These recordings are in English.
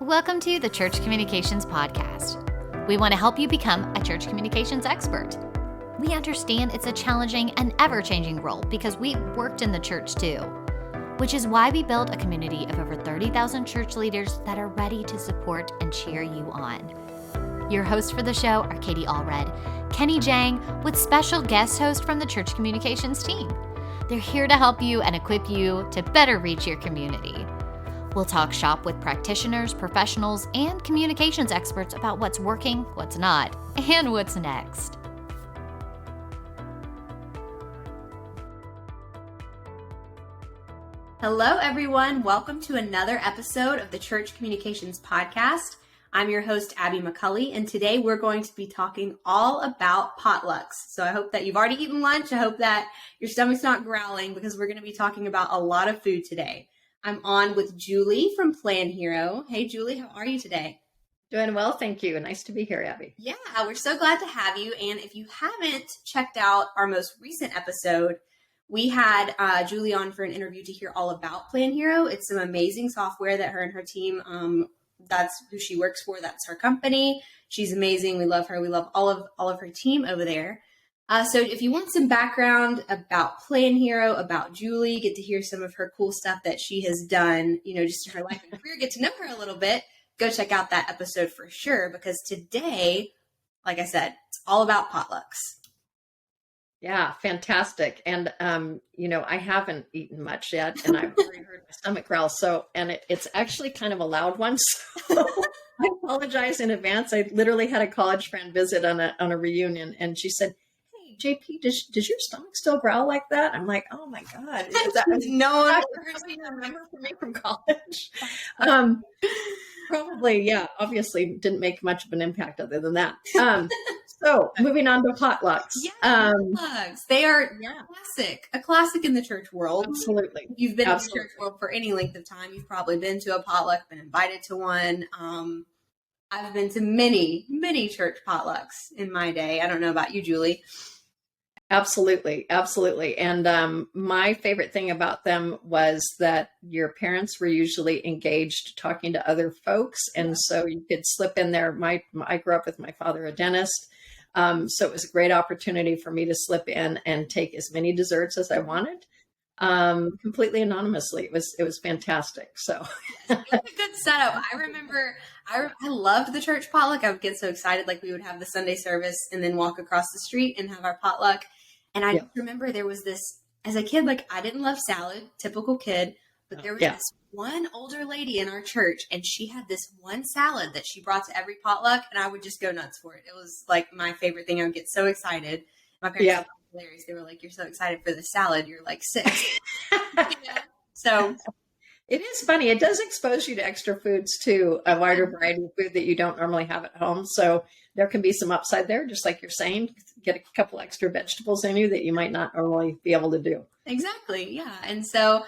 Welcome to the Church Communications Podcast. We want to help you become a church communications expert. We understand it's a challenging and ever-changing role because we worked in the church too, which is why we built a community of over 30,000 church leaders that are ready to support and cheer you on. Your hosts for the show are Katie Allred, Kenny Jahng, with special guest host from the Church Communications team. They're here to help you and equip you to better reach your community. We'll talk shop with practitioners, professionals, and communications experts about what's working, what's not, and what's next. Hello, everyone. Welcome to another episode of the Church Communications Podcast. I'm your host, Abby McCulley, and today we're going to be talking all about potlucks. So I hope that you've already eaten lunch. I hope that your stomach's not growling because we're going to be talking about a lot of food today. I'm on with Julie from PlanHero. Hey, Julie, how are you today? Doing well, thank you. Nice to be here, Abby. Yeah, we're so glad to have you. And if you haven't checked out our most recent episode, we had Julie on for an interview to hear all about PlanHero. It's some amazing software that her and her team, that's who she works for. That's her company. She's amazing. We love her. We love all of her team over there. So if you want some background about PlanHero, about Julie, get to hear some of her cool stuff that she has done, just in her life and career, get to know her a little bit, go check out that episode for sure. Because today, like I said, it's all about potlucks. Yeah, fantastic. And, I haven't eaten much yet, and I've already heard my stomach growl. And it's actually kind of a loud one. So I apologize in advance. I literally had a college friend visit on a reunion, and she said, JP, does your stomach still growl like that? I'm like, oh my God. No one remember from me from college. Probably, yeah, obviously didn't make much of an impact other than that. So moving on to potlucks. Yeah, potlucks. They are a classic in the church world. Absolutely. If you've been in the church world for any length of time, you've probably been to a potluck, been invited to one. I've been to many, many church potlucks in my day. I don't know about you, Julie. Absolutely. Absolutely. And my favorite thing about them was that your parents were usually engaged talking to other folks. And so you could slip in there. I grew up with my father, a dentist. So it was a great opportunity for me to slip in and take as many desserts as I wanted, completely anonymously. It was fantastic. So it was a good setup. I remember I loved the church potluck. I would get so excited. Like we would have the Sunday service and then walk across the street and have our potluck. And I remember there was this, as a kid, like I didn't love salad, typical kid, but there was this one older lady in our church and she had this one salad that she brought to every potluck and I would just go nuts for it. It was like my favorite thing. I would get so excited. My parents thought it was hilarious. They were like, you're so excited for the salad. You're like 6. So it is funny. It does expose you to extra foods too, a wider variety of food that you don't normally have at home. So there can be some upside there, just like you're saying, get a couple extra vegetables in you that you might not normally be able to do. Exactly. Yeah. And so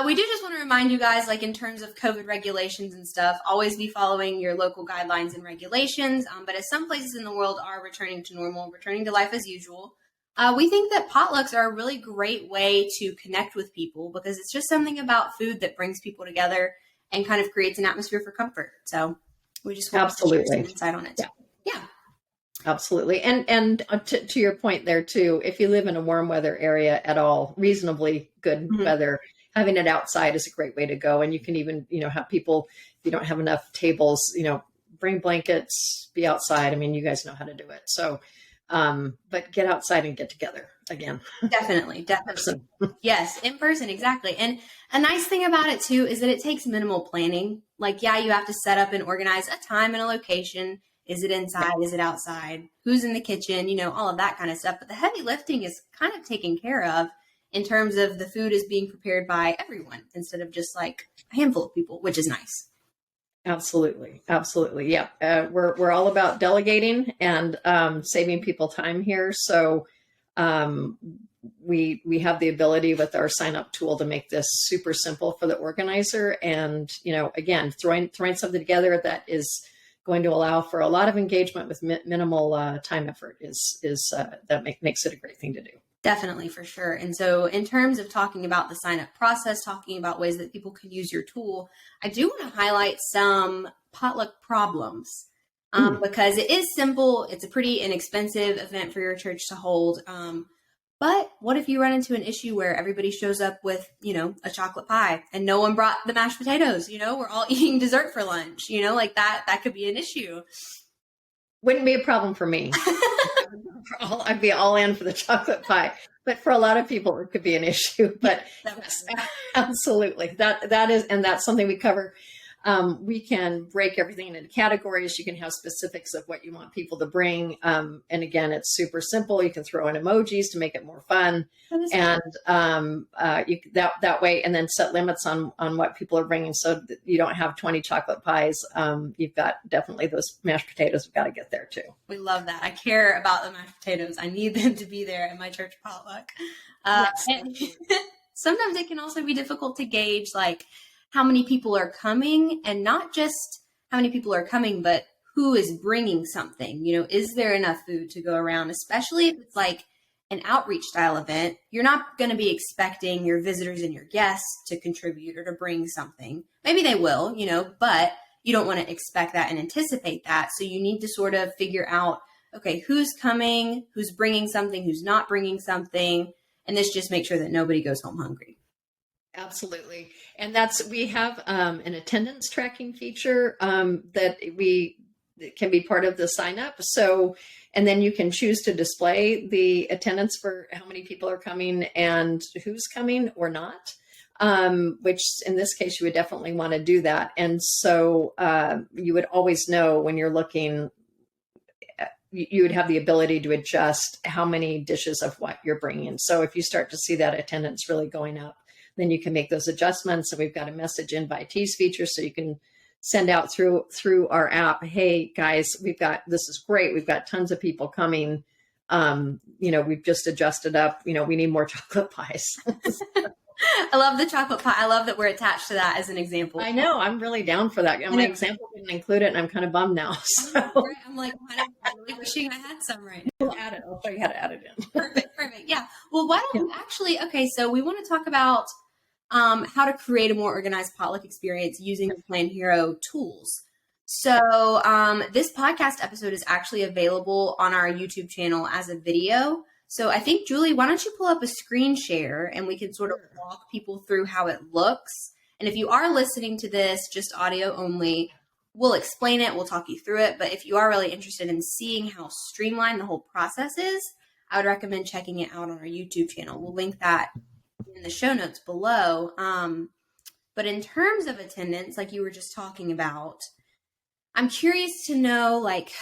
we do just want to remind you guys, like in terms of COVID regulations and stuff, always be following your local guidelines and regulations. But as some places in the world are returning to normal, returning to life as usual, we think that potlucks are a really great way to connect with people because it's just something about food that brings people together and kind of creates an atmosphere for comfort. So we just want to share some insight on it. Yeah. Absolutely. And to your point there too, if you live in a warm weather area at all, reasonably good weather, having it outside is a great way to go. And you can even, have people, if you don't have enough tables, bring blankets, be outside. I mean, you guys know how to do it. So, but get outside and get together again. Definitely. Yes, in person. Exactly. And a nice thing about it too, is that it takes minimal planning. Like, you have to set up and organize a time and a location. Is it inside? Is it outside? Who's in the kitchen? All of that kind of stuff. But the heavy lifting is kind of taken care of in terms of the food is being prepared by everyone instead of just like a handful of people, which is nice. Absolutely. Absolutely. Yeah. We're all about delegating and saving people time here. So we have the ability with our sign up tool to make this super simple for the organizer. And, again, throwing something together that is going to allow for a lot of engagement with minimal time effort is that makes it a great thing to do. Definitely, for sure. And so in terms of talking about the sign up process, talking about ways that people can use your tool, I do want to highlight some potluck problems because it is simple. It's a pretty inexpensive event for your church to hold. But what if you run into an issue where everybody shows up with, a chocolate pie and no one brought the mashed potatoes? We're all eating dessert for lunch, like that could be an issue. Wouldn't be a problem for me. I'd be all in for the chocolate pie, but for a lot of people, it could be an issue. But yes, absolutely, that is, and that's something we cover. We can break everything into categories. You can have specifics of what you want people to bring. And again, it's super simple. You can throw in emojis to make it more fun, and that way, and then set limits on what people are bringing, so that you don't have 20 chocolate pies. You've got definitely those mashed potatoes. We've got to get there too. We love that. I care about the mashed potatoes. I need them to be there at my church potluck. Yes. And sometimes it can also be difficult to gauge, like, how many people are coming, and not just how many people are coming, but who is bringing something. Is there enough food to go around, especially if it's like an outreach style event? You're not going to be expecting your visitors and your guests to contribute or to bring something. Maybe they will, but you don't want to expect that and anticipate that. So you need to sort of figure out, okay, who's coming, who's bringing something, who's not bringing something, and this just makes sure that nobody goes home hungry. Absolutely. And we have an attendance tracking feature that can be part of the sign up. So, and then you can choose to display the attendance for how many people are coming and who's coming or not, which in this case, you would definitely want to do that. And so you would always know when you're looking, you would have the ability to adjust how many dishes of what you're bringing. So if you start to see that attendance really going up, then you can make those adjustments. And we've got a message invitees feature, so you can send out through our app, hey guys, this is great. We've got tons of people coming. We've just adjusted up, we need more chocolate pies. I love the chocolate pie. I love that we're attached to that as an example. I know, I'm really down for that. And my example didn't include it, and I'm kind of bummed now. So. I'm like, I'm really wishing I had some right now. I'll show you how to add it in. Perfect. Yeah. Well, why don't we actually, okay, so we want to talk about how to create a more organized potluck experience using the PlanHero tools. So this podcast episode is actually available on our YouTube channel as a video. So I think, Julie, why don't you pull up a screen share and we can sort of walk people through how it looks. And if you are listening to this just audio only, we'll explain it, we'll talk you through it. But if you are really interested in seeing how streamlined the whole process is, I would recommend checking it out on our YouTube channel. We'll link that in the show notes below. But in terms of attendance, like you were just talking about, I'm curious to know, like,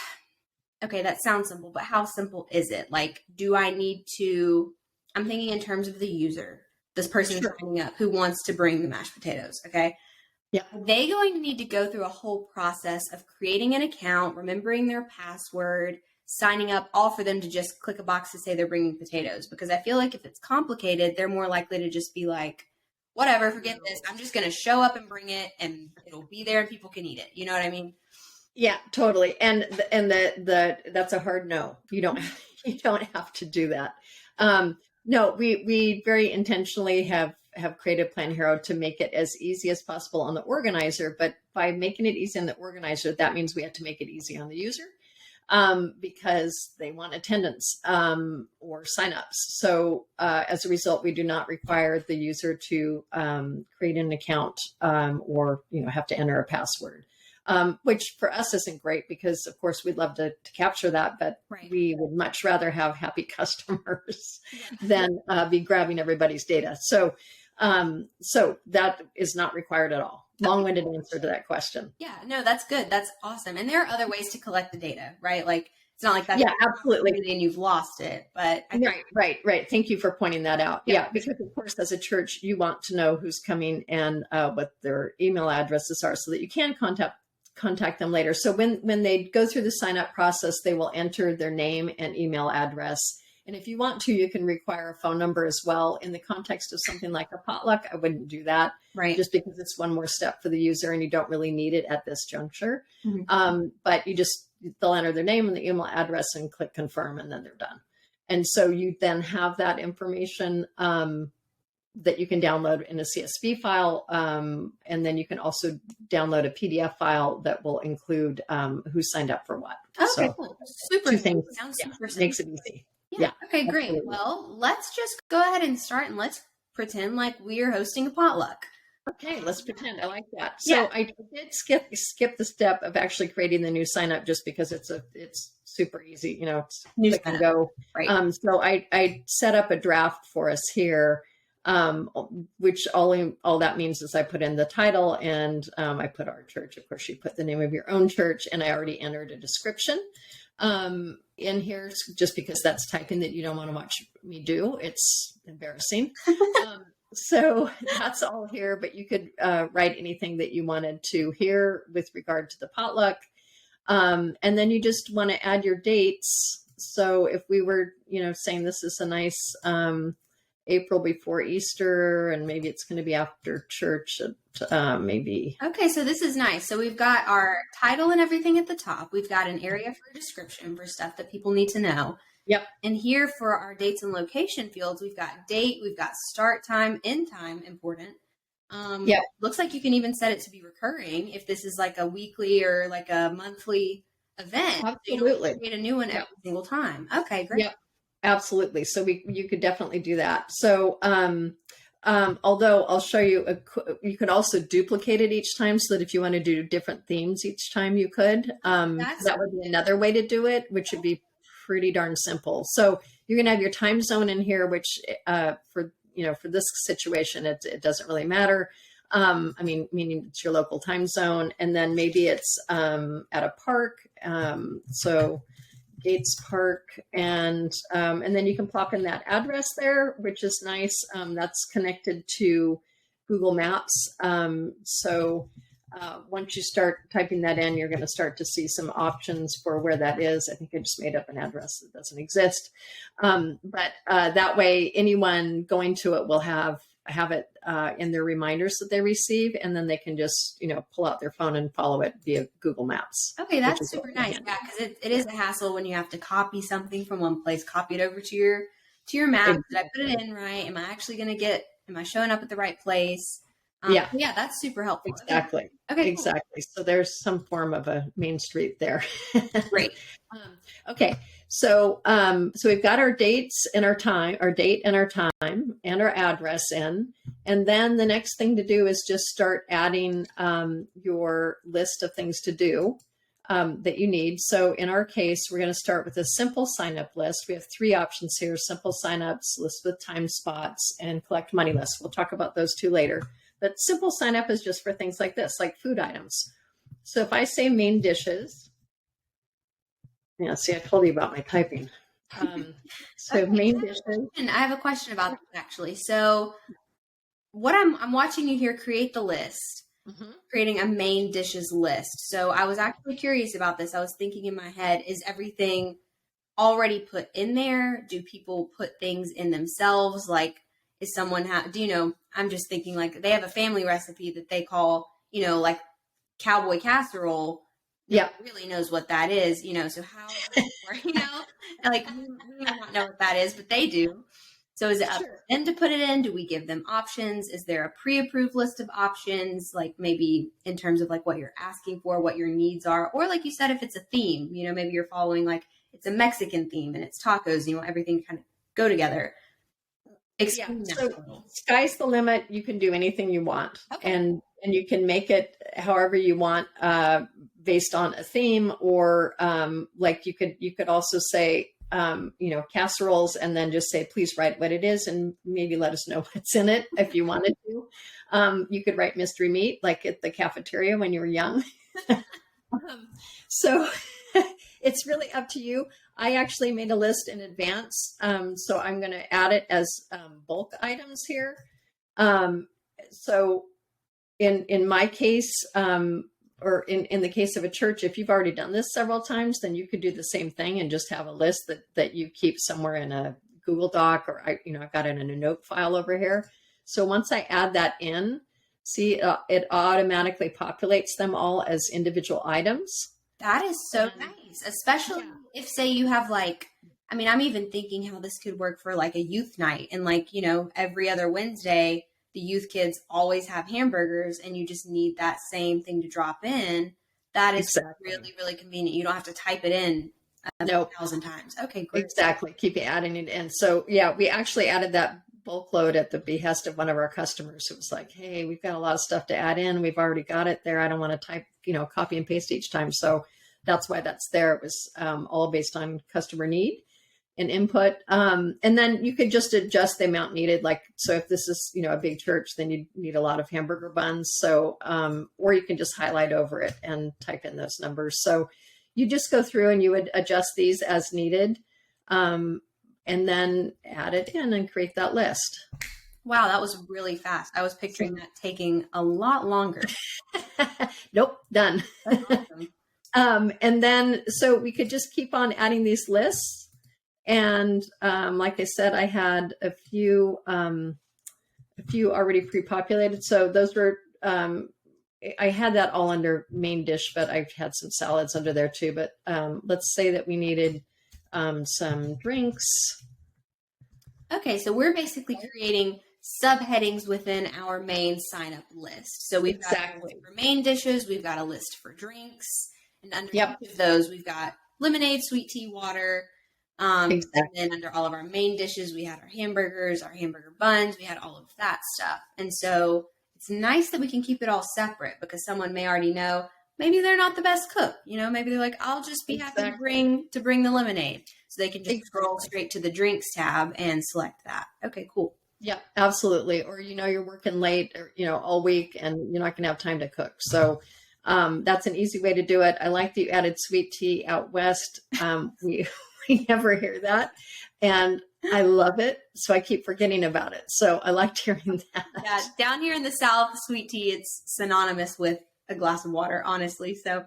okay, that sounds simple, but how simple is it? Like, do I need to, I'm thinking in terms of the user, this person is signing up who wants to bring the mashed potatoes. Okay. Yeah. Are they going to need to go through a whole process of creating an account, remembering their password, signing up, all for them to just click a box to say they're bringing potatoes? Because I feel like if it's complicated, they're more likely to just be like, whatever, forget this. I'm just going to show up and bring it, and it'll be there and people can eat it. You know what I mean? Yeah, totally. And that's a hard no. You don't have to do that. No, we very intentionally have created PlanHero to make it as easy as possible on the organizer. But by making it easy on the organizer, that means we have to make it easy on the user, because they want attendance or signups. So as a result, we do not require the user to create an account or have to enter a password. Which for us isn't great because, of course, we'd love to capture that, but we would much rather have happy customers than be grabbing everybody's data. So that is not required at all. Long-winded answer to that question. Yeah, no, that's good. That's awesome. And there are other ways to collect the data, right? Like, it's not like that's absolutely, and you've lost it. But right. Thank you for pointing that out. Yeah, because of course, as a church, you want to know who's coming and what their email addresses are, so that you can contact them later. So when they go through the sign up process, they will enter their name and email address. And if you want to, you can require a phone number as well. In the context of something like a potluck, I wouldn't do that, right? Just because it's one more step for the user and you don't really need it at this juncture. Mm-hmm. But they'll enter their name and the email address and click confirm, and then they're done. And so you then have that information that you can download in a CSV file. And then you can also download a PDF file that will include who signed up for what. Okay, so, cool. Super. Two things. Sounds Yeah, super simple. makes it easy. Yeah. Okay, great. Absolutely. Well, let's just go ahead and start, and let's pretend like we are hosting a potluck. Okay, let's pretend. I like that. Yeah. So I did skip the step of actually creating the new sign up just because it's super easy. It's New click and sign up. go. Right. So I set up a draft for us here, which all that means is I put in the title and I put our church. Of course, you put the name of your own church, and I already entered a description in here just because that's typing that you don't want to watch me do. It's embarrassing. So that's all here, but you could write anything that you wanted to here with regard to the potluck. And then you just want to add your dates. So if we were, saying this is a nice April before Easter, and maybe it's going to be after church, maybe. Okay, so this is nice. So we've got our title and everything at the top. We've got an area for a description for stuff that people need to know. Yep. And here for our dates and location fields, we've got date, we've got start time, end time, important. Yep. Looks like you can even set it to be recurring if this is like a weekly or like a monthly event. Absolutely. You don't create a new one every single time. Okay, great. Yep. Absolutely. So you could definitely do that. So, although I'll show you, you could also duplicate it each time so that if you want to do different themes each time, you could. That would be another way to do it, which would be pretty darn simple. So you're going to have your time zone in here, which for this situation, it doesn't really matter. Meaning it's your local time zone, and then maybe it's at a park. So Gates Park, and then you can plop in that address there, which is nice. That's connected to Google Maps. Once you start typing that in, you're going to start to see some options for where that is. I think I just made up an address that doesn't exist. But that way, anyone going to it will have it in their reminders that they receive, and then they can just, pull out their phone and follow it via Google Maps. Okay, that's super nice. Yeah, because it is a hassle when you have to copy something from one place, copy it over to your map. Exactly. Did I put it in right? Am I actually going to am I showing up at the right place? Yeah, that's super helpful. Exactly. Okay, exactly. Cool. So there's some form of a main street there. Great. Okay. So we've got our dates and our time, our date and our time and our address in, and then the next thing to do is just start adding your list of things to do that you need. So in our case, we're going to start with a simple sign up list. We have 3 options here: simple signups, list with time spots, and collect money list. We'll talk about those 2 later. But simple sign up is just for things like this, like food items. So if I say main dishes, see, I told you about my typing. So main dishes. And I have a question about that actually. So what I'm watching you here create the list, creating a main dishes list. So I was actually curious about this. I was thinking in my head, is everything already put in there? Do people put things in themselves? Like, is someone I'm just thinking like they have a family recipe that they call, like cowboy casserole. Yeah. Really knows what that is, so how, like we may not know what that is, but they do. So is it up to them to put it in? Do we give them options? Is there a pre-approved list of options? Like maybe in terms of like what you're asking for, what your needs are, or like you said, if it's a theme, maybe you're following like it's a Mexican theme and it's tacos, and you want everything to kind of go together. So sky's the limit. You can do anything you want, okay. and you can make it however you want, based on a theme, or like you could also say, casseroles, and then just say, please write what it is, and maybe let us know what's in it if you wanted to. You could write mystery meat, like at the cafeteria when you were young. So it's really up to you. I actually made a list in advance, so I'm going to add it as bulk items here. So in my case, or in the case of a church, if you've already done this several times, then you could do the same thing and just have a list that you keep somewhere in a Google Doc, or I've got it in a note file over here. So once I add that in, see, it automatically populates them all as individual items. That is so nice, especially if, say, you have like, I mean, I'm even thinking how this could work for like a youth night, and like, every other Wednesday, the youth kids always have hamburgers and you just need that same thing to drop in. That is Exactly. really, really convenient. You don't have to type it in Nope. 1,000 times. Okay, great. Exactly. Keep adding it in. So yeah, we actually added that bulk load at the behest of one of our customers who was like, hey, we've got a lot of stuff to add in. We've already got it there. I don't want to type, copy and paste each time. So that's why that's there. It was all based on customer need and input. And then you could just adjust the amount needed. Like, so if this is, a big church, then you need a lot of hamburger buns. So, or you can just highlight over it and type in those numbers. So you just go through and you would adjust these as needed, and then add it in and create that list. Wow, that was really fast. I was picturing that taking a lot longer. Nope, done. That's awesome. And then, so we could just keep on adding these lists. And like I said, I had a few already pre-populated. So those were, I had that all under main dish, but I've had some salads under there too. But let's say that we needed some drinks. Okay, so we're basically creating subheadings within our main sign up list. So we've got a list for main dishes, we've got a list for drinks, and under each of those, we've got lemonade, sweet tea, water. And then under all of our main dishes, we had our hamburgers, our hamburger buns, we had all of that stuff. And so it's nice that we can keep it all separate, because someone may already know, maybe they're not the best cook. Maybe they're like, I'll just be happy to bring the lemonade. So they can just scroll straight to the drinks tab and select that. Okay, cool. Yeah, absolutely. Or, you're working late or, all week and you're not going to have time to cook. So that's an easy way to do it. I like that you added sweet tea out west. We never hear that. And I love it. So I keep forgetting about it. So I liked hearing that. Yeah, down here in the South, sweet tea, it's synonymous with a glass of water, honestly. So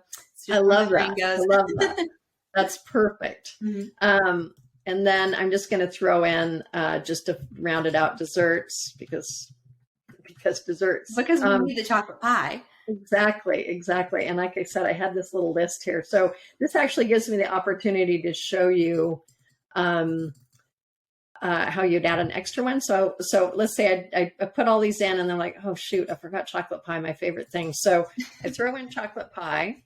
I love that. I love that. That's perfect. Mm-hmm. And then I'm just going to throw in just to round it out desserts because desserts. Because we need the chocolate pie. Exactly. And like I said, I had this little list here. So this actually gives me the opportunity to show you how you'd add an extra one. So let's say I put all these in and I'm like, oh shoot, I forgot chocolate pie, my favorite thing. So I throw in chocolate pie.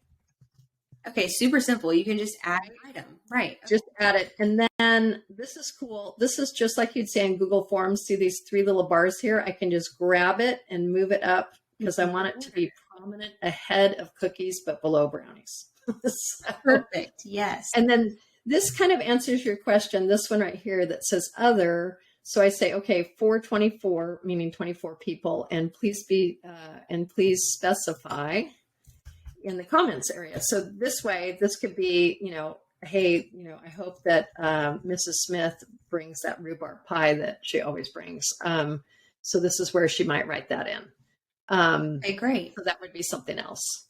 Okay, super simple. You can just add an item, right? Just add it. And then this is cool. This is just like you'd say in Google Forms. See these 3 little bars here? I can just grab it and move it up because I want it to be prominent ahead of cookies, but below brownies. So, perfect. Yes. And then this kind of answers your question. This one right here that says other. So I say, okay, 424, meaning 24 people, and please specify in the comments area. So this way, this could be, hey, I hope that Mrs. Smith brings that rhubarb pie that she always brings. So this is where she might write that in. Okay, great. So that would be something else.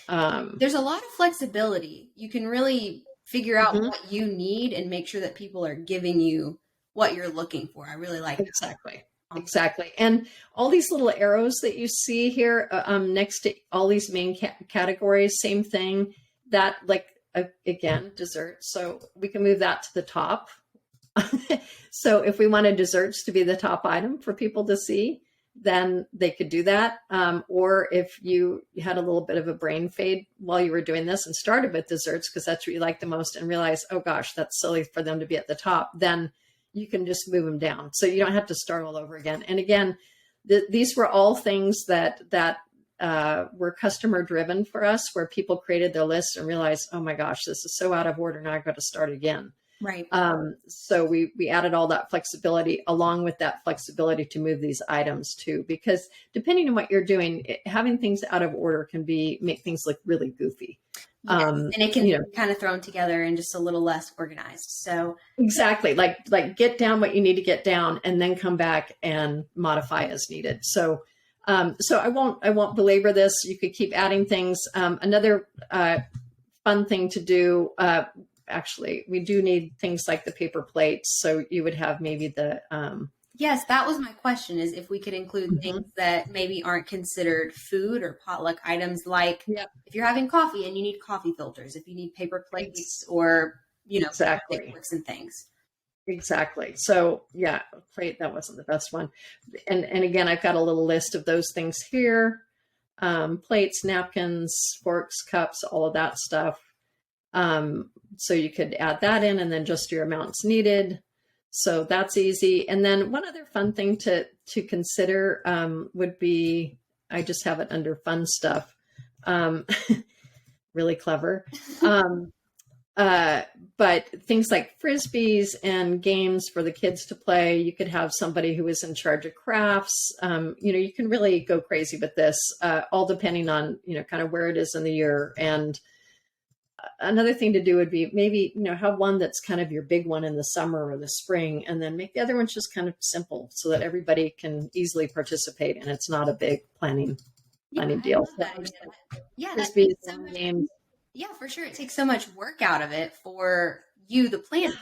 There's a lot of flexibility. You can really figure out what you need and make sure that people are giving you what you're looking for. I really like that. Exactly. And all these little arrows that you see here next to all these main categories, same thing, that again, dessert. So we can move that to the top. So if we wanted desserts to be the top item for people to see, then they could do that. Or if you had a little bit of a brain fade while you were doing this and started with desserts, because that's what you like the most, and realize, oh gosh, that's silly for them to be at the top, then you can just move them down. So you don't have to start all over again. And again, these were all things that were customer driven for us, where people created their lists and realized, oh my gosh, this is so out of order. Now I've got to start again. Right. So we added all that flexibility along with that flexibility to move these items too, because depending on what you're doing, having things out of order can make things look really goofy. Yes, and it can be kind of thrown together and just a little less organized. So exactly, like get down what you need to get down, and then come back and modify as needed. So I won't belabor this. You could keep adding things. Another fun thing to do. Actually, we do need things like the paper plates. So you would have maybe the yes, that was my question, is if we could include things that maybe aren't considered food or potluck items, like if you're having coffee and you need coffee filters, if you need paper plates or, exactly. books and things. Exactly. So yeah, plate, that wasn't the best one. And again, I've got a little list of those things here. Plates, napkins, forks, cups, all of that stuff. So you could add that in and then just your amounts needed. So that's easy. And then one other fun thing to consider would be, I just have it under fun stuff. Really clever. But things like frisbees and games for the kids to play, you could have somebody who is in charge of crafts. You can really go crazy with this, all depending on, kind of where it is in the year. And another thing to do would be maybe, have one that's kind of your big one in the summer or the spring, and then make the other ones just kind of simple so that everybody can easily participate and it's not a big planning deal. Yeah, frisbees and games. Yeah, for sure. It takes so much work out of it for you, the planner,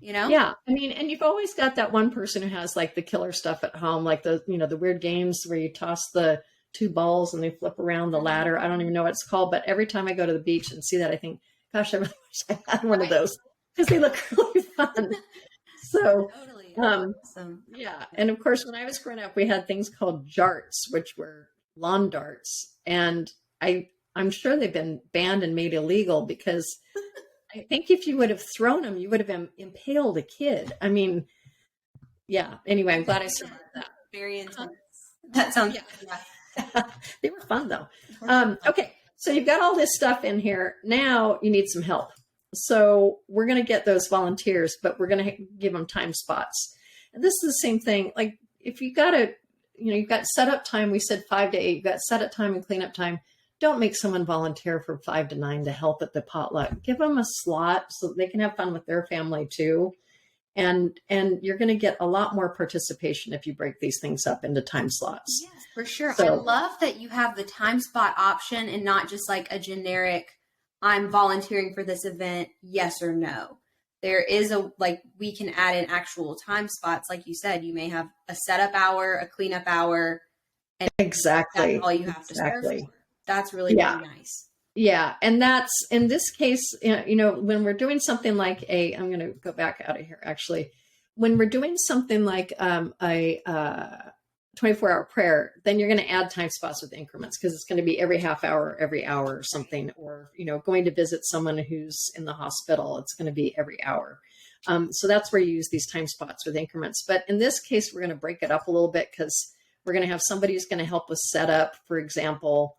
Yeah. I mean, and you've always got that one person who has like the killer stuff at home, like the weird games where you toss the 2 balls and they flip around the ladder. I don't even know what it's called, but every time I go to the beach and see that, I think, gosh, I really wish I had one of those because they look really fun. So, totally. Awesome. Yeah. And of course, when I was growing up, we had things called jarts, which were lawn darts. And I'm sure they've been banned and made illegal because I think if you would have thrown them, you would have impaled a kid. I mean, yeah. Anyway, I'm glad I survived that. Very intense. That sounds, They were fun though. Okay. So you've got all this stuff in here. Now you need some help. So we're going to get those volunteers, but we're going to give them time spots. And this is the same thing. Like if you got you've got setup time, we said 5 to 8, you've got setup time and cleanup time. Don't make someone volunteer from 5 to 9 to help at the potluck. Give them a slot so they can have fun with their family too. And you're going to get a lot more participation if you break these things up into time slots. Yes, for sure. So, I love that you have the time spot option and not just like a generic, I'm volunteering for this event, yes or no. There is we can add in actual time spots. Like you said, you may have a setup hour, a cleanup hour. And exactly. That's all you have to serve for. That's really, really nice. Yeah. And that's, in this case, when we're doing something like I'm going to go back out of here, actually. When we're doing something like a 24-hour prayer, then you're going to add time spots with increments because it's going to be every half hour, every hour or something, or, going to visit someone who's in the hospital, it's going to be every hour. So that's where you use these time spots with increments. But in this case, we're going to break it up a little bit because we're going to have somebody who's going to help us set up, for example,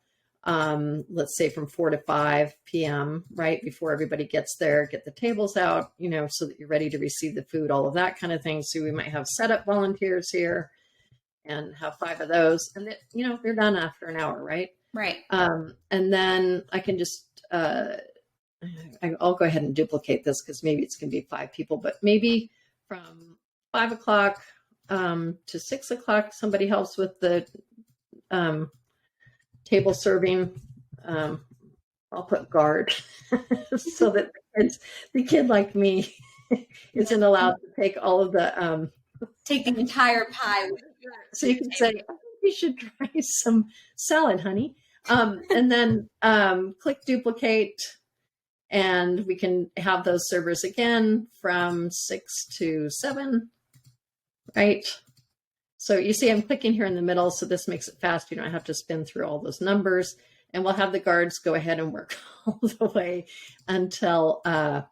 let's say from 4 to 5 p.m., right before everybody gets there, get the tables out, so that you're ready to receive the food, all of that kind of thing. So we might have setup volunteers here and have 5 of those, and they're done after an hour, right? Right. And then I can just, I'll go ahead and duplicate this because maybe it's going to be 5 people, but maybe from 5 o'clock to 6 o'clock, somebody helps with the table serving. I'll put guard so that the kid like me isn't allowed to take all of the take the entire pie. So you can say, I think we should try some salad, honey. And then click duplicate, and we can have those servers again from 6 to 7, right? So you see I'm clicking here in the middle, so this makes it fast. You don't have to spin through all those numbers. And we'll have the guards go ahead and work all the way until 8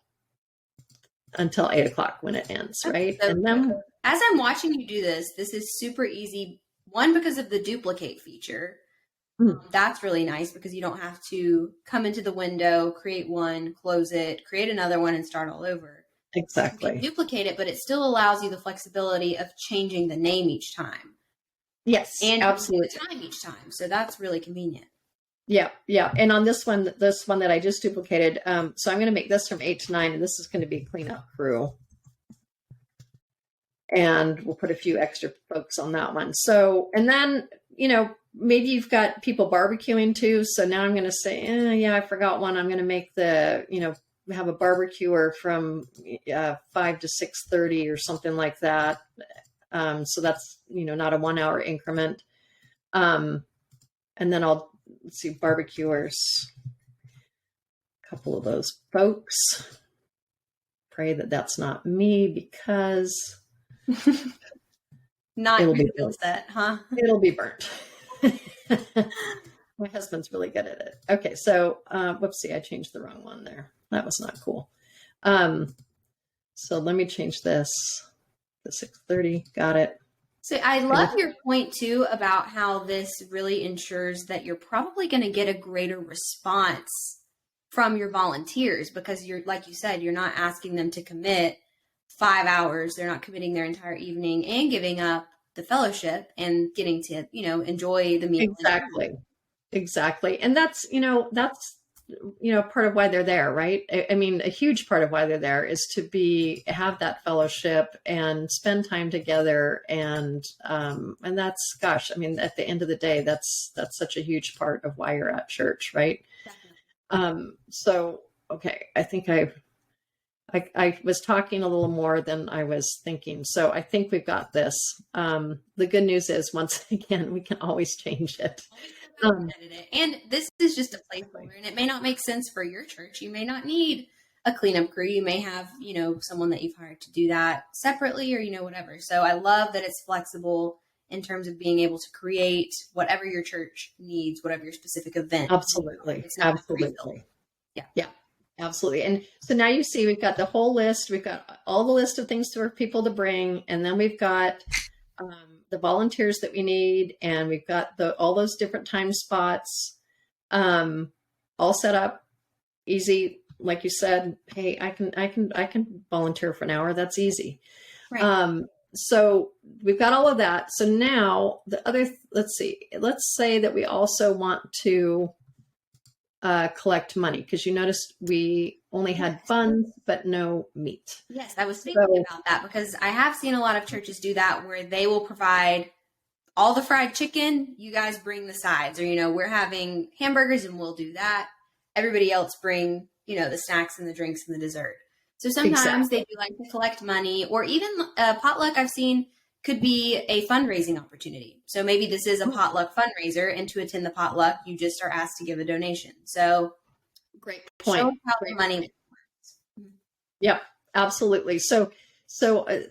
o'clock when it ends, right? So and then as I'm watching you do this is super easy. One, because of the duplicate feature. That's really nice because you don't have to come into the window, create one, close it, create another one, and start all over. Exactly. You can duplicate it, but it still allows you the flexibility of changing the name each time. Yes, and absolutely. the time each time. So that's really convenient. Yeah. And on this one that I just duplicated, so I'm going to make this from 8 to 9, and this is going to be cleanup crew. And we'll put a few extra folks on that one. So, and then, maybe you've got people barbecuing too. So now I'm going to say, I forgot one. I'm going to make have a barbecuer from 5 to 6:30 or something like that. So that's, not a 1 hour increment. And then let's see, barbecuers, a couple of those folks. pray that that's not me, because Not it'll your be skill burnt. set, huh? It'll be burnt. My husband's really good at it. Okay, so whoopsie, I changed the wrong one there. That was not cool. So let me change this to 6:30. Got it. So I love your point too about how this really ensures that you're probably going to get a greater response from your volunteers, because you're, like you said, you're not asking them to commit 5 hours. They're not committing their entire evening and giving up the fellowship and getting to, enjoy the meal. Exactly. And that's part of why they're there, right? I mean, a huge part of why they're there is to have that fellowship and spend time together. And that's, gosh, I mean, at the end of the day, that's such a huge part of why you're at church, right? So, okay, I think I was talking a little more than I was thinking. So I think we've got this. The good news is, once again, we can always change it. And this is just a placeholder, and it may not make sense for your church. You may not need a cleanup crew. You may have, someone that you've hired to do that separately, or, whatever. So I love that it's flexible in terms of being able to create whatever your church needs, whatever your specific event. Absolutely. It's not Absolutely. Yeah. Absolutely. And so now you see, we've got the whole list. We've got all the list of things for people to bring. And then we've got the volunteers that we need. And we've got all those different time spots all set up, easy. Like you said, hey, I can volunteer for an hour. That's easy. Right. So we've got all of that. So now let's say that we also want to collect money, because you noticed we only had funds but no meat. Yes, I was thinking about that, because I have seen a lot of churches do that, where they will provide all the fried chicken, you guys bring the sides, or we're having hamburgers and we'll do that. Everybody else bring the snacks and the drinks and the dessert. So sometimes they do like to collect money, or even potluck I've seen could be a fundraising opportunity. So maybe this is a potluck fundraiser, and to attend the potluck, you just are asked to give a donation. So great point. Show how the money works. Yep, absolutely. So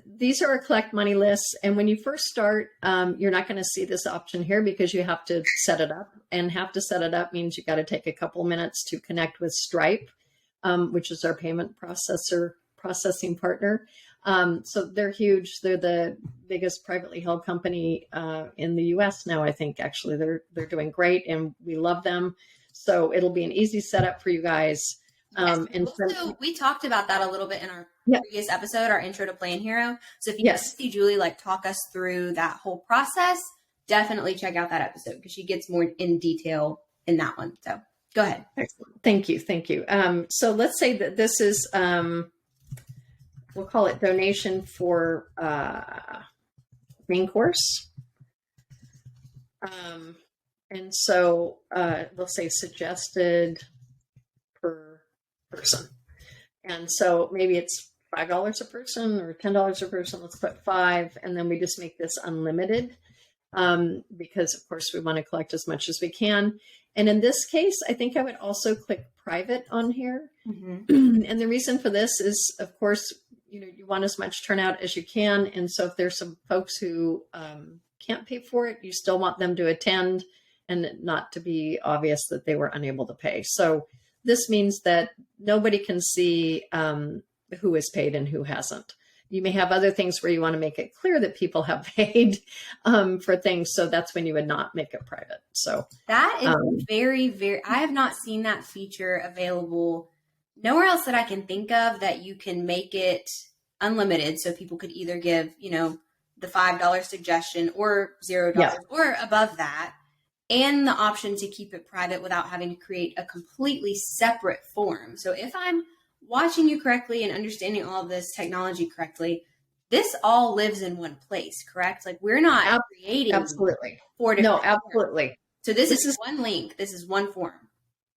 these are our collect money lists. And when you first start, you're not going to see this option here, because you have to set it up, and have to set it up means you got to take a couple minutes to connect with Stripe, which is our payment processing partner. So they're huge. They're the biggest privately held company in the US now, I think. Actually, they're doing great, and we love them. So it'll be an easy setup for you guys. Also, we talked about that a little bit in our previous episode, our intro to PlanHero. So if you want to see Julie talk us through that whole process, definitely check out that episode, because she gets more in detail in that one. So go ahead. Excellent. Thank you. So let's say that this is, we'll call it donation for main course. And so we'll say suggested per person. And so maybe it's $5 a person or $10 a person. Let's put 5. And then we just make this unlimited, because of course we want to collect as much as we can. And in this case, I think I would also click private on here. Mm-hmm. And the reason for this is, of course, you want as much turnout as you can. And so if there's some folks who can't pay for it, you still want them to attend, and not to be obvious that they were unable to pay. So this means that nobody can see who is paid and who hasn't. You may have other things where you want to make it clear that people have paid for things. So that's when you would not make it private. So that is very, very, I have not seen that feature available nowhere else that I can think of, that you can make it unlimited. So people could either give, the $5 suggestion or $0 or above that, and the option to keep it private without having to create a completely separate form. So if I'm watching you correctly and understanding all of this technology correctly, this all lives in one place, correct? Like, we're not creating 4 different forms. Absolutely. So this is one link. This is one form.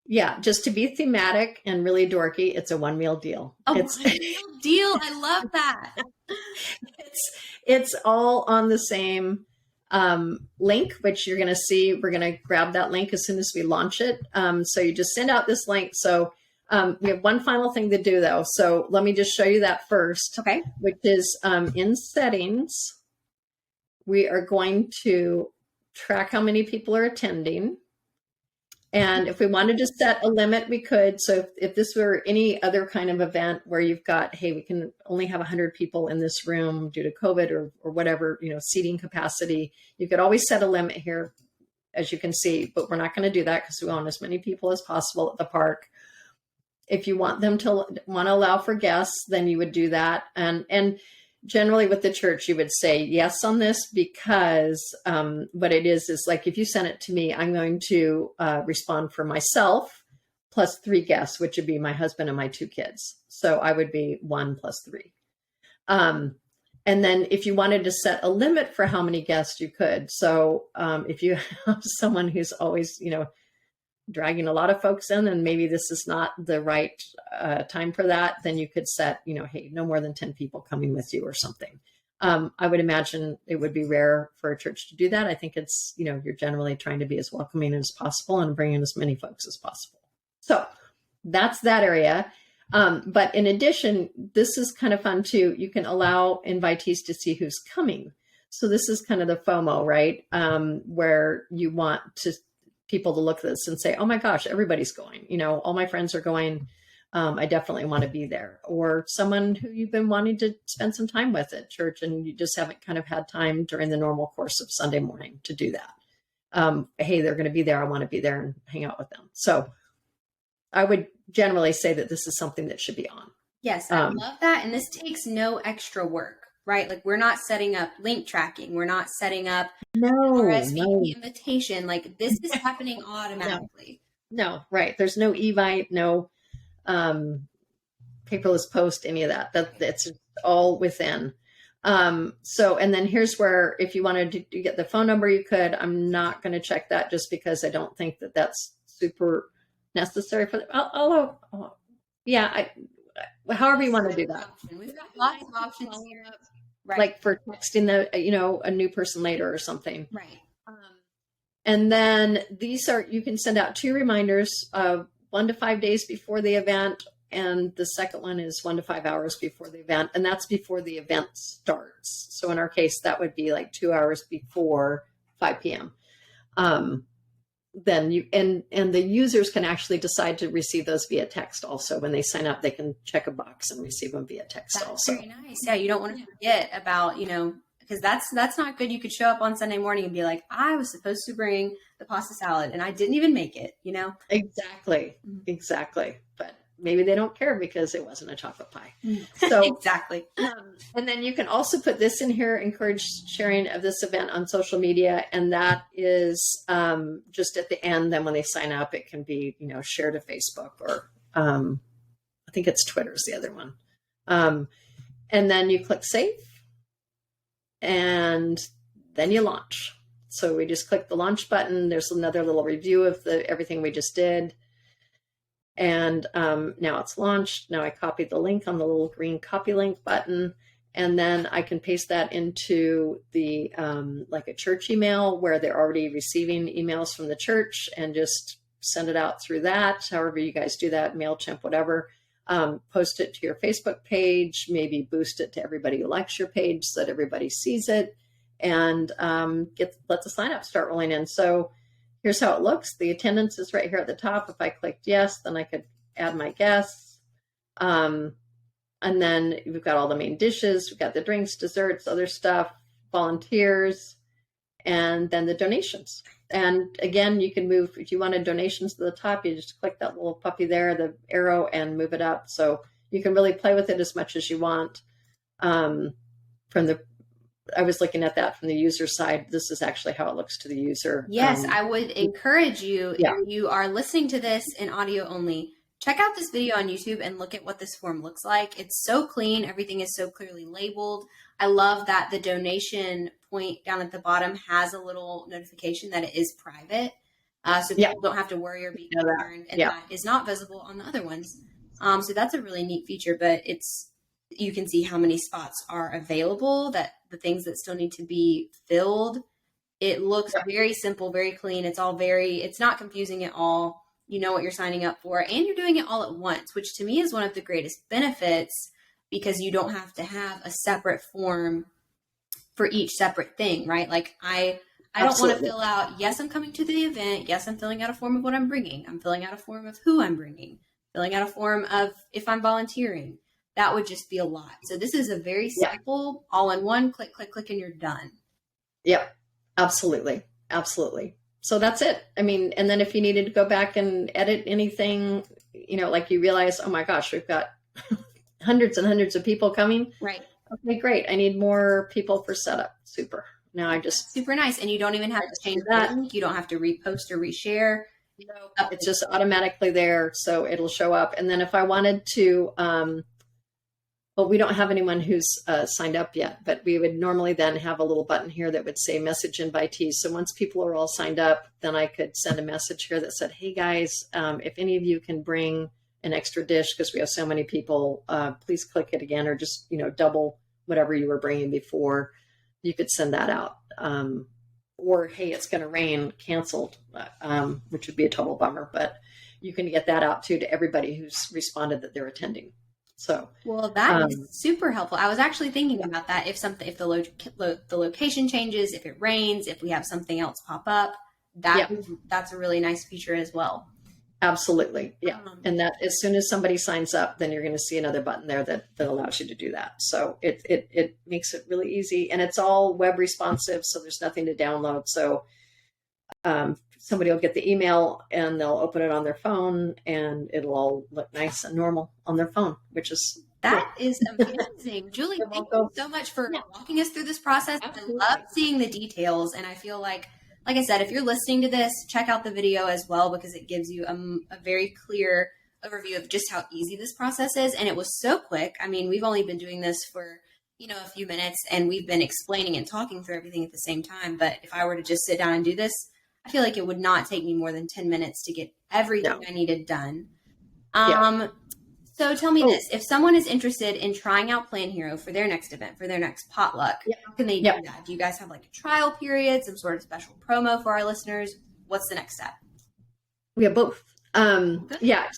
Yeah, just to be thematic and really dorky, it's a one meal deal. It's one meal deal. I love that. It's all on the same link, which you're going to see. We're going to grab that link as soon as we launch it. So you just send out this link. So We have one final thing to do though. So let me just show you that first. Okay. Which is in settings, we are going to track how many people are attending. And if we wanted to set a limit, we could. So if this were any other kind of event where you've got, hey, we can only have 100 people in this room due to COVID or whatever, seating capacity, you could always set a limit here, as you can see, but we're not going to do that because we want as many people as possible at the park. If you want them to want to allow for guests, then you would do that. And generally with the church, you would say yes on this because what it is like, if you send it to me, I'm going to respond for myself plus 3 guests, which would be my husband and my 2 kids. So I would be 1 plus 3. And then if you wanted to set a limit for how many guests you could. So if you have someone who's always, dragging a lot of folks in, and maybe this is not the right time for that, then you could set, hey, no more than 10 people coming with you or something. I would imagine it would be rare for a church to do that. I think it's, you're generally trying to be as welcoming as possible and bring in as many folks as possible. So that's that area. But in addition, this is kind of fun too. You can allow invitees to see who's coming. So this is kind of the FOMO, right? Where you want people to look at this and say, oh my gosh, everybody's going, all my friends are going. I definitely want to be there. Or someone who you've been wanting to spend some time with at church and you just haven't kind of had time during the normal course of Sunday morning to do that. Hey, they're going to be there. I want to be there and hang out with them. So I would generally say that this is something that should be on. Yes, I love that. And this takes no extra work, right? Like we're not setting up link tracking. We're not setting up RSVP invitation. Like this is happening automatically. No, right. There's no Evite, no paperless post, any of that. That's all within. So, and then here's where, if you wanted to get the phone number, you could. I'm not going to check that just because I don't think that that's super necessary for although however you want to do that. We've got lots of options here. Right. Like for texting a new person later or something. Right. And then you can send out 2 reminders, 1 to 5 days before the event. And the second one is 1 to 5 hours before the event. And that's before the event starts. So in our case, that would be like 2 hours before 5 p.m. Then and the users can actually decide to receive those via text also. When they sign up, they can check a box and receive them via text. That's also very nice. Yeah, you don't want to forget about, because that's not good. You could show up on Sunday morning and be like, I was supposed to bring the pasta salad and I didn't even make it, Exactly. But maybe they don't care because it wasn't a chocolate pie. So exactly. And then you can also put this in here, encourage sharing of this event on social media. And that is just at the end. Then when they sign up, it can be, shared to Facebook or I think it's Twitter's the other one. And then you click save and then you launch. So we just click the launch button. There's another little review of everything we just did. And now it's launched. Now I copied the link on the little green copy link button. And then I can paste that into the like a church email where they're already receiving emails from the church and just send it out through that. However you guys do that, MailChimp, whatever. Post it to your Facebook page, maybe boost it to everybody who likes your page so that everybody sees it, and let the sign up start rolling in. So here's how it looks. The attendance is right here at the top. If I clicked yes, then I could add my guests. And then we've got all the main dishes. We've got the drinks, desserts, other stuff, volunteers, and then the donations. And again, you can move, if you wanted donations to the top, you just click that little puppy there, the arrow, and move it up. So you can really play with it as much as you want. I was looking at that from the user side. This is actually how it looks to the user. Yes, I would encourage you, if you are listening to this in audio only, check out this video on YouTube and look at what this form looks like. It's so clean. Everything is so clearly labeled. I love that the donation point down at the bottom has a little notification that it is private. So people don't have to worry or be concerned. And that is not visible on the other ones. So that's a really neat feature, but you can see how many spots are available, that the things that still need to be filled. It looks very simple, very clean. It's not confusing at all. you know what you're signing up for, and you're doing it all at once, which to me is one of the greatest benefits, because you don't have to have a separate form for each separate thing, right? Like I don't want to fill out, yes, I'm coming to the event. Yes, I'm filling out a form of what I'm bringing. I'm filling out a form of who I'm bringing, filling out a form of if I'm volunteering. That would just be a lot. So this is a very simple, all in one, click, click, click, and you're done. Yep. Absolutely. Absolutely. So that's it. I mean, and then if you needed to go back and edit anything, you know, like you realize, oh my gosh, we've got hundreds and hundreds of people coming. Right. Okay, great. I need more people for setup. Super. Now I just super nice. And you don't even have to change that. You don't have to repost or reshare. No, it's just automatically there. So it'll show up. And then if I wanted to, well, we don't have anyone who's signed up yet, but we would normally then have a little button here that would say message invitees. So once people are all signed up, then I could send a message here that said, hey guys, if any of you can bring an extra dish, because we have so many people, please click it again, or just, you know, double whatever you were bringing before. You could send that out. Or, hey, it's going to rain, canceled, which would be a total bummer, but you can get that out too to everybody who's responded that they're attending. So, well, that is super helpful. I was actually thinking about that. If the location changes, if it rains, if we have something else pop up, that's a really nice feature as well. Absolutely. Yeah. And that as soon as somebody signs up, then you're going to see another button there that allows you to do that. So it makes it really easy, and it's all web responsive. So there's nothing to download. So somebody will get the email and they'll open it on their phone, and it'll all look nice and normal on their phone, which is that is amazing. Julie, thank you so much for walking us through this process. Absolutely. I love seeing the details, and I feel like I said, if you're listening to this, check out the video as well, because it gives you a very clear overview of just how easy this process is. And it was so quick. I mean, we've only been doing this for, you know, a few minutes, and we've been explaining and talking through everything at the same time. But if I were to just sit down and do this, I feel like it would not take me more than 10 minutes to get everything I needed done. So tell me this, if someone is interested in trying out PlanHero for their next event, for their next potluck, how can they do that? Do you guys have like a trial period, some sort of special promo for our listeners? What's the next step? We have both. So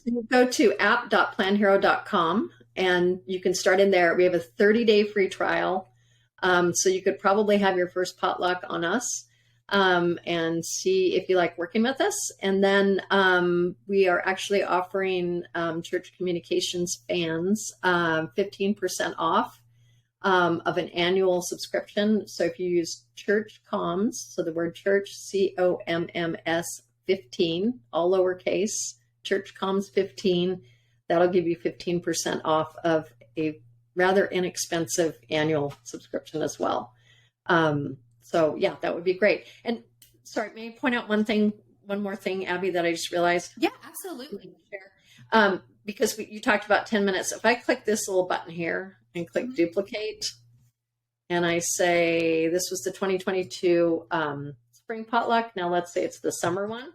you go to app.planhero.com and you can start in there. We have a 30-day free trial. So you could probably have your first potluck on us. And see if you like working with us. And then we are actually offering church communications fans 15% off of an annual subscription. So if you use Church Comms, so the word church, COMMS 15, all lowercase, Church Comms 15, that'll give you 15% off of a rather inexpensive annual subscription as well. So yeah, that would be great. And sorry, may I point out one more thing, Abby, that I just realized? Yeah, absolutely. Because you talked about 10 minutes. If I click this little button here and click duplicate, and I say, this was the 2022 spring potluck. Now let's say it's the summer one.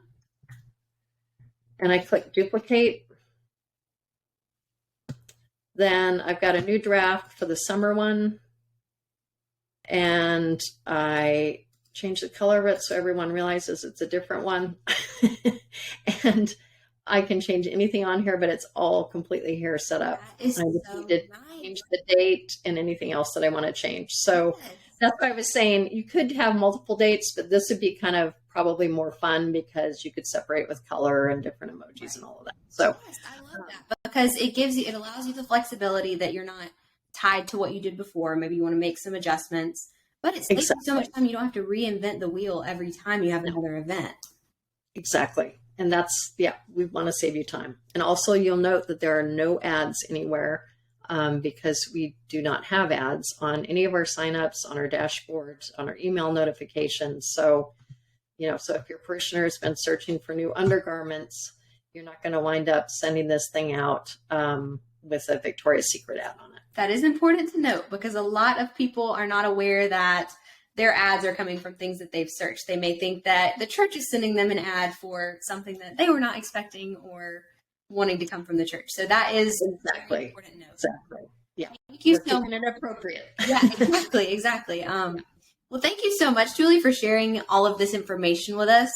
And I click duplicate. Then I've got a new draft for the summer one. And I change the color of it so everyone realizes it's a different one. And I can change anything on here, but it's all completely here set up. I just need to change the date and anything else that I want to change. So that's what I was saying. You could have multiple dates, but this would be kind of probably more fun because you could separate with color and different emojis and all of that. So I love that, because it allows you the flexibility that you're not tied to what you did before. Maybe you want to make some adjustments, but it saves you so much time. You don't have to reinvent the wheel every time you have another event. Exactly. And that's, we want to save you time. And also you'll note that there are no ads anywhere because we do not have ads on any of our signups, on our dashboards, on our email notifications. So, so if your parishioner has been searching for new undergarments, you're not going to wind up sending this thing out with a Victoria's Secret ad on it. That is important to note, because a lot of people are not aware that their ads are coming from things that they've searched. They may think that the church is sending them an ad for something that they were not expecting or wanting to come from the church. So that is very important to note. Exactly. Yeah. Thank you so much. Inappropriate. Yeah, exactly. Well, thank you so much, Julie, for sharing all of this information with us.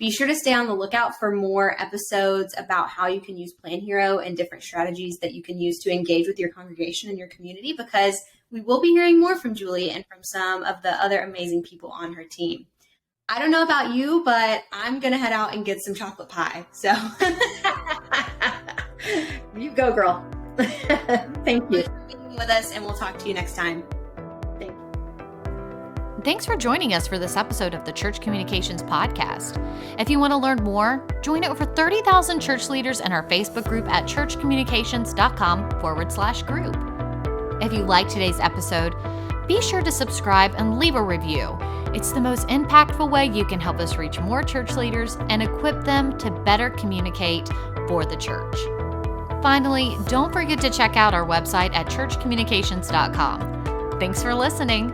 Be sure to stay on the lookout for more episodes about how you can use PlanHero and different strategies that you can use to engage with your congregation and your community, because we will be hearing more from Julie and from some of the other amazing people on her team. I don't know about you, but I'm going to head out and get some chocolate pie. So you go, girl. Thank you. Thanks for being with us, and we'll talk to you next time. Thank you. Thanks for joining us for this episode of the Church Communications Podcast. If you want to learn more, join over 30,000 church leaders in our Facebook group at churchcommunications.com/group. If you liked today's episode, be sure to subscribe and leave a review. It's the most impactful way you can help us reach more church leaders and equip them to better communicate for the church. Finally, don't forget to check out our website at churchcommunications.com. Thanks for listening.